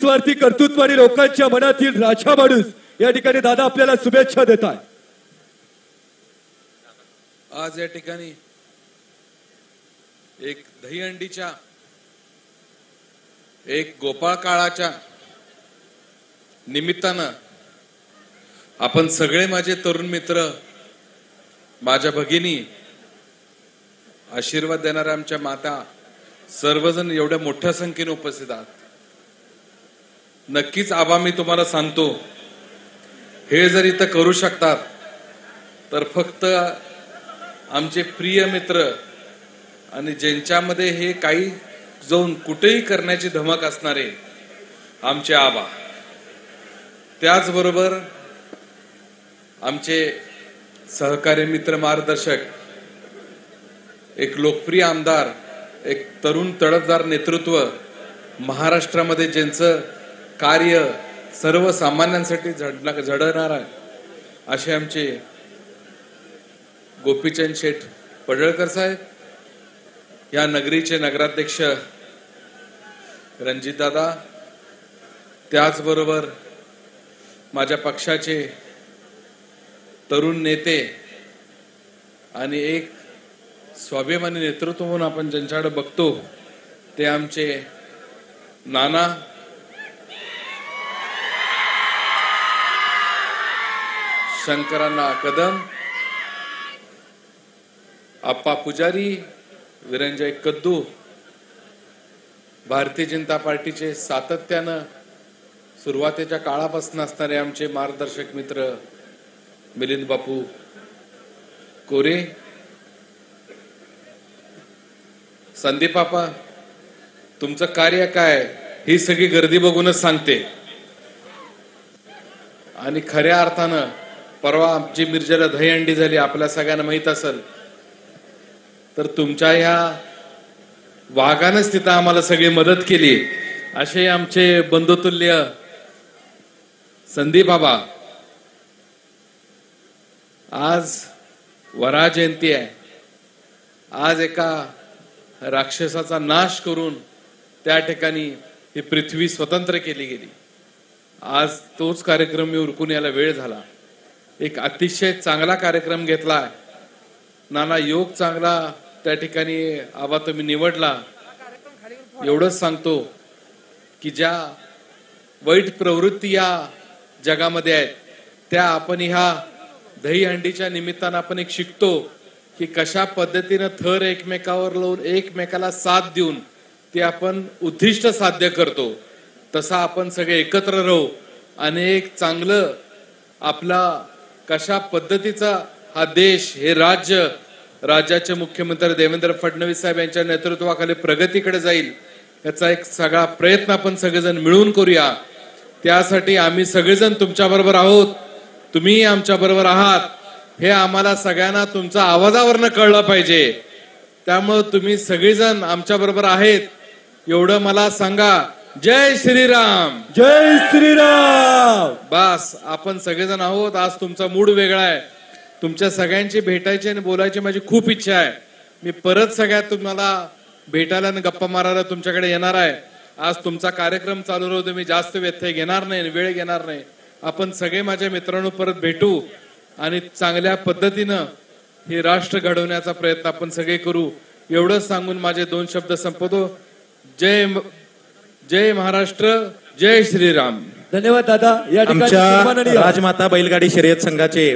निस्वार्थी कर्तृत्वाने लोकांच्या मनातील राजा माणूस या ठिकाणी दादा आपल्याला शुभेच्छा देत आहे. आज या ठिकाणी एक दहीहंडीच्या एक गोपाळ काळाच्या निमित्तानं आपण सगळे माझे तरुण मित्र, माझ्या भगिनी, आशीर्वाद देणाऱ्या आमच्या माता, सर्वजण एवढ्या मोठ्या संख्येने उपस्थित आहात. नक्कीच आबा मी तुम्हाला सांगतो, हे जर इथं करू शकतात तर फक्त आमचे प्रिय मित्र आणि ज्यांच्यामध्ये हे काही जाऊन कुठेही करण्याची धमक असणारे आमचे आबा, त्याचबरोबर आमचे सहकारी मित्र, मार्गदर्शक, एक लोकप्रिय आमदार, एक तरुण तडफदार नेतृत्व, महाराष्ट्रामध्ये ज्यांचं कार्य सर्वसामान्यांसाठी झडणार आहे असे आमचे गोपीचंद शेठ पडळकर साहेब, या नगरीचे नगराध्यक्ष रणजित दादा, त्याचबरोबर माझ्या पक्षाचे तरुण नेते आणि एक स्वाभिमानी नेतृत्व म्हणून आपण ज्यांच्याकडे बघतो ते आमचे नाना शंकरांना कदम, आप्पा पुजारी, विरंजय कद्दू, भारतीय जनता पार्टीचे सातत्यानं सुरुवातीच्या काळापासून असणारे आमचे मार्गदर्शक मित्र मिलिंद बापू कोरे, संदीप आपा, तुमचं कार्य काय ही सगळी गर्दी बघूनच सांगते. आणि खऱ्या अर्थानं परवा आमची मिरजेला दहीहंडी झाली, आपल्या सगळ्यांना माहित असेल. तर तुमच्या ह्या वाघानंच तिथं आम्हाला सगळी मदत केली. असे आमचे बंधुतुल्य संदीप बाबा, आज वराह जयंती आहे. आज एका राक्षसाचा नाश करून त्या ठिकाणी ही पृथ्वी स्वतंत्र केली गेली. आज तोच कार्यक्रम मी उरकून यायला वेळ झाला. एक अतिशय चांगला कार्यक्रम घेतला. नाना योग चांगला त्या ठिकाणी आबा तुम्ही निवडला. एवढंच सांगतो की ज्या वाईट प्रवृत्ती या जगामध्ये आहेत त्या आपण ह्या दहीहंडीच्या निमित्तानं आपण एक शिकतो की कशा पद्धतीनं थर एकमेकावर लावून एकमेकाला साथ देऊन ते आपण उद्दिष्ट साध्य करतो. तसा आपण सगळे एकत्र राहू आणि एक चांगलं आपला कशा पद्धतीचा हा देश, हे राज्य, राज्याचे मुख्यमंत्री देवेंद्र फडणवीस साहेब यांच्या नेतृत्वाखाली प्रगतीकडे जाईल याचा एक सगळा प्रयत्न आपण सगळेजण मिळून करूया. त्यासाठी आम्ही सगळेजण तुमच्या बरोबर आहोत, तुम्ही आमच्या बरोबर आहात हे आम्हाला सगळ्यांना तुमच्या आवाजावरनं कळलं पाहिजे. त्यामुळे तुम्ही सगळेजण आमच्या बरोबर आहेत एवढं मला सांगा. जय श्रीराम, जय श्रीराम. बस आपण सगळेजण आहोत. आज तुमचा मूड वेगळा आहे. तुमच्या सगळ्यांची भेटायची आणि बोलायची माझी खूप इच्छा आहे. मी परत सगळ्यात तुम्हाला भेटायला आणि गप्पा मारायला तुमच्याकडे येणार आहे. आज तुमचा कार्यक्रम चालू राहू दे, मी जास्त व्यत्यय घेणार नाही, वेळ घेणार नाही. आपण सगळे माझ्या मित्रांनो परत भेटू आणि चांगल्या पद्धतीनं हे राष्ट्र घडवण्याचा प्रयत्न आपण सगळे करू. एवढंच सांगून माझे 2 शब्द संपवतो. जय महाराष्ट्र, जय श्रीराम. धन्यवाद दादा. या ठिकाणी राजमाता बैलगाडी शर्यत संघाचे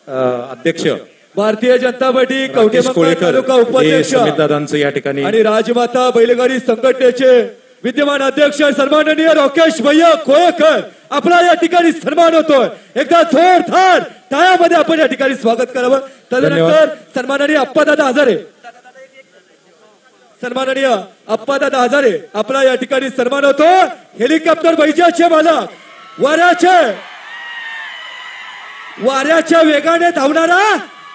अध्यक्ष भारतीय जनता पार्टी कवठेमंकाळ तालुका उपाध्यक्ष दादांचं या ठिकाणी आणि राजमाता बैलगाडी संघटनेचे विद्यमान अध्यक्ष सन्माननीय राकेश भैया कोळेकर आपला या ठिकाणी सन्मान होतोय. एकदा जोरदार टाळ्यामध्ये आपण या ठिकाणी स्वागत करावं. तदनंतर सन्माननीय अप्पादादा हजारे, सन्माननीय अप्पादादा हजारे आपला या ठिकाणी सन्मान होतो. हेलिकॉप्टर बैजाचे मालक, वाऱ्याच्या वेगाने धावणारा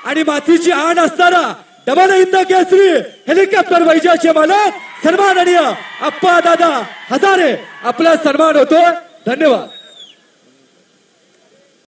आणि मातीची आण असणारा डबल हिंद केसरी हेलिकॉप्टर बैजाचे मालक सन्माननीय अप्पादादा हजारे आपला सन्मान होतो. धन्यवाद.